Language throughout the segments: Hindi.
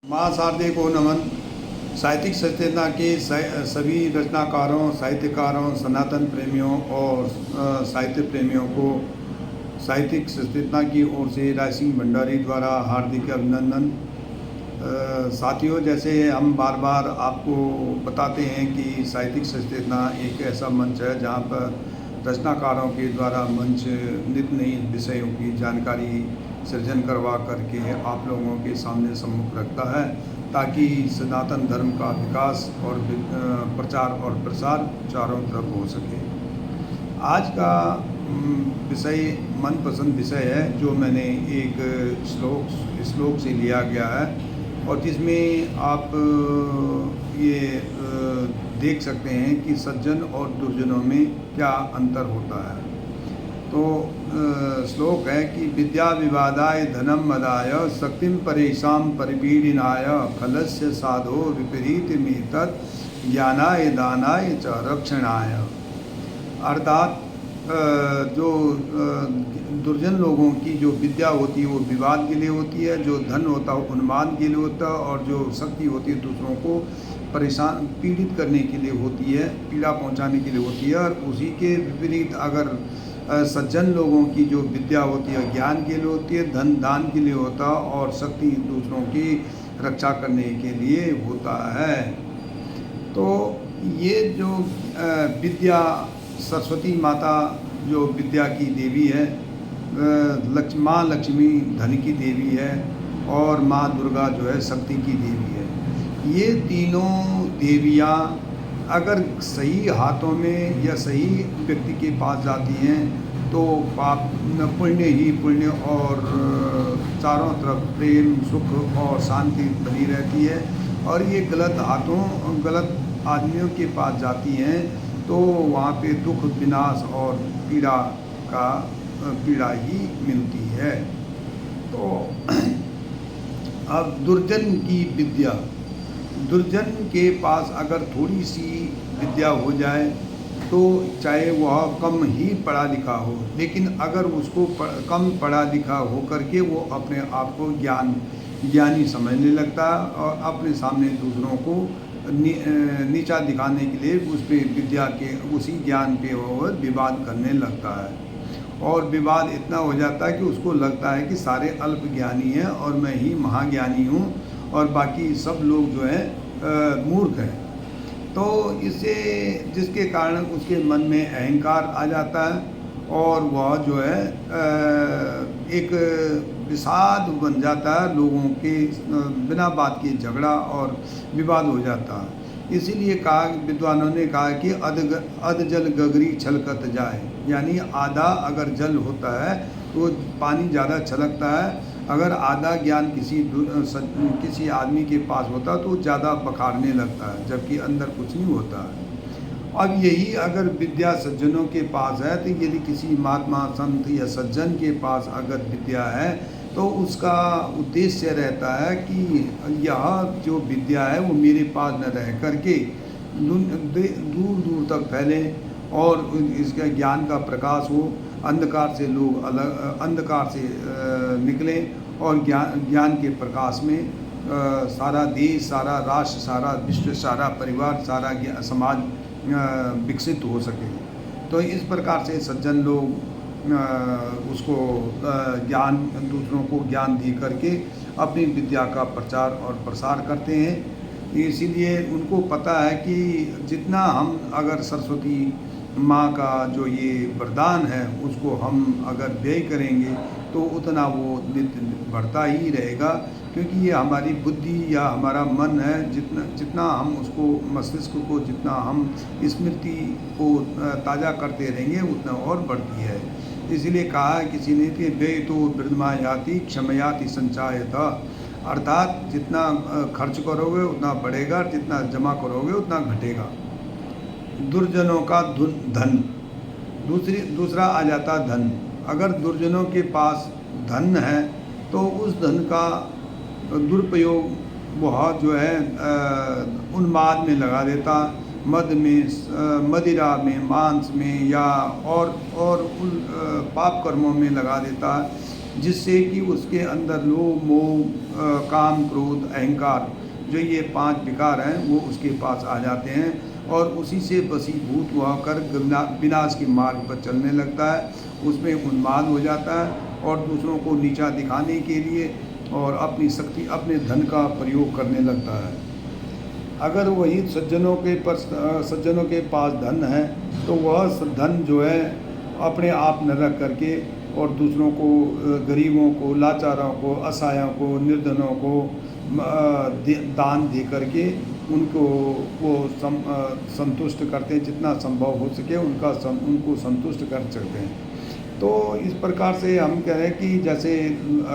माँ शारदे को नमन। साहित्यिक सचेतना के सभी रचनाकारों, साहित्यकारों, सनातन प्रेमियों और साहित्य प्रेमियों को साहित्यिक सचेतना की ओर से राय सिंह भंडारी द्वारा हार्दिक अभिनंदन। साथियों, जैसे हम बार बार आपको बताते हैं कि साहित्यिक सचेतना एक ऐसा मंच है जहाँ पर रचनाकारों के द्वारा मंच नित नई विषयों की जानकारी सृजन करवा करके आप लोगों के सामने सम्मुख रखता है, ताकि सनातन धर्म का विकास और प्रचार और प्रसार चारों तरफ हो सके। आज का विषय मनपसंद विषय है, जो मैंने एक श्लोक से लिया गया है और जिसमें आप ये देख सकते हैं कि सज्जन और दुर्जनों में क्या अंतर होता है। तो श्लोक है कि विद्या विवादाय धनम मदाय शक्तिम परेशान परिपीड़िनाय फलस्य साधो विपरीत मेतत् ज्ञानाय दानाय च रक्षणाय। अर्थात जो दुर्जन लोगों की जो विद्या होती है वो विवाद के लिए होती है, जो धन होता है उन्माद के लिए होता है, और जो शक्ति होती है दूसरों को परेशान पीड़ित करने के लिए होती है, पीड़ा पहुंचाने के लिए होती है। और उसी के विपरीत अगर सज्जन लोगों की जो विद्या होती है ज्ञान के लिए होती है, धन दान के लिए होता है, और शक्ति दूसरों की रक्षा करने के लिए होता है। तो ये जो विद्या, सरस्वती माता जो विद्या की देवी है, माँ लक्ष्मी धन की देवी है, और माँ दुर्गा जो है शक्ति की देवी है। ये तीनों देवियाँ अगर सही हाथों में या सही व्यक्ति के पास जाती हैं तो पाप पुण्य ही पुण्य, और चारों तरफ प्रेम सुख और शांति बनी रहती है। और ये गलत हाथों, गलत आदमियों के पास जाती हैं तो वहाँ पे दुख विनाश और पीड़ा ही मिलती है। तो अब दुर्जन की विद्या, दुर्जन के पास अगर थोड़ी सी विद्या हो जाए तो चाहे वह कम ही पढ़ा लिखा हो, लेकिन अगर उसको कम पढ़ा लिखा हो करके वो अपने आप को ज्ञानी समझने लगता है और अपने सामने दूसरों को नीचा दिखाने के लिए उस पर विद्या के उसी ज्ञान पे वो विवाद करने लगता है। और विवाद इतना हो जाता है कि उसको लगता है कि सारे अल्प ज्ञानी हैं और मैं ही महाज्ञानी हूँ और बाकी सब लोग जो है मूर्ख हैं। तो इससे जिसके कारण उसके मन में अहंकार आ जाता है और वह जो है एक विषाद बन जाता है, लोगों के बिना बात के झगड़ा और विवाद हो जाता है। इसीलिए कहा, विद्वानों ने कहा कि अध जल गगरी छलकत जाए, यानी आधा अगर जल होता है तो पानी ज़्यादा छलकता है, अगर आधा ज्ञान किसी आदमी के पास होता तो ज़्यादा बखारने लगता है, जबकि अंदर कुछ नहीं होता है। अब यही अगर विद्या सज्जनों के पास है, तो यदि किसी महात्मा संत या सज्जन के पास अगर विद्या है तो उसका उद्देश्य रहता है कि यह जो विद्या है वो मेरे पास न रह करके दूर दूर तक फैले और इसका ज्ञान का प्रकाश हो, अंधकार से लोग अंधकार से निकलें और ज्ञान के प्रकाश में सारा देश, सारा राष्ट्र, सारा विश्व, सारा परिवार, सारा समाज विकसित हो सके। तो इस प्रकार से सज्जन लोग उसको ज्ञान, दूसरों को ज्ञान दी करके अपनी विद्या का प्रचार और प्रसार करते हैं। इसीलिए उनको पता है कि जितना हम अगर सरस्वती माँ का जो ये वरदान है उसको हम अगर व्यय करेंगे तो उतना वो नित्य बढ़ता ही रहेगा, क्योंकि ये हमारी बुद्धि या हमारा मन है, जितना हम उसको, मस्तिष्क को जितना हम स्मृति को ताज़ा करते रहेंगे उतना और बढ़ती है। इसलिए कहा है किसी ने कि व्यय तो वृद्धमा याति क्षमयाति संचायता, अर्थात जितना खर्च करोगे उतना बढ़ेगा, जितना जमा करोगे उतना घटेगा। दुर्जनों का धन, दूसरा आ जाता धन। अगर दुर्जनों के पास धन है तो उस धन का दुरुपयोग वह जो है उन्माद में लगा देता, मद में, मदिरा में, मांस में या और पाप कर्मों में लगा देता है। जिससे कि उसके अंदर लोभ मोह काम क्रोध अहंकार जो ये 5 विकार हैं वो उसके पास आ जाते हैं और उसी से वशीभूत होकर विनाश के मार्ग पर चलने लगता है। उसमें उन्माद हो जाता है और दूसरों को नीचा दिखाने के लिए और अपनी शक्ति अपने धन का प्रयोग करने लगता है। अगर वही सज्जनों के पास धन है तो वह धन जो है अपने आप न रख करके और दूसरों को गरीबों को लाचारों को असहायों को निर्धनों को दान दे करके उनको वो संतुष्ट करते हैं, जितना संभव हो सके उनको संतुष्ट कर सकते हैं। तो इस प्रकार से हम कह रहे हैं कि जैसे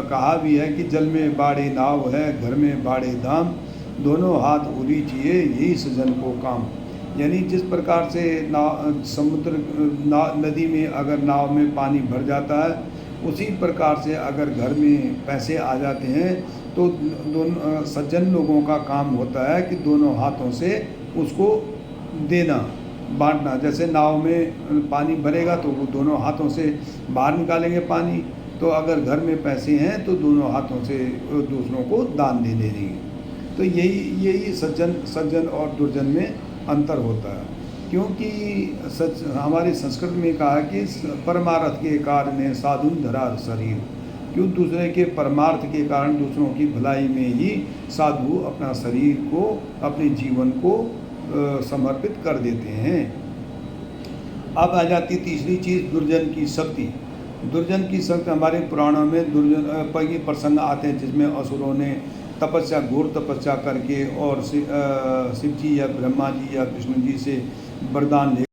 कहा भी है कि जल में बाड़े नाव है घर में बाड़े धाम, दोनों हाथ उरी चाहिए यही सजन को काम। यानी जिस प्रकार से नदी में अगर नाव में पानी भर जाता है, उसी प्रकार से अगर घर में पैसे आ जाते हैं तो दोनों सज्जन लोगों का काम होता है कि दोनों हाथों से उसको देना बांटना। जैसे नाव में पानी भरेगा तो वो दोनों हाथों से बाहर निकालेंगे पानी, तो अगर घर में पैसे हैं तो दोनों हाथों से दूसरों को दान दे देंगे। तो यही सज्जन और दुर्जन में अंतर होता है, क्योंकि हमारी संस्कृत में कहा कि परमार्थ के कारण साधुन धरा शरीर, क्यों दूसरे के परमार्थ के कारण दूसरों की भलाई में ही साधु अपना शरीर को अपने जीवन को समर्पित कर देते हैं। अब आ जाती तीसरी चीज़ दुर्जन की शक्ति। दुर्जन की शक्ति हमारे पुराणों में दुर्जन पर ये प्रसंग आते हैं जिसमें असुरों ने तपस्या घोर तपस्या करके और शिव जी या ब्रह्मा जी या विष्णु जी से वरदान ले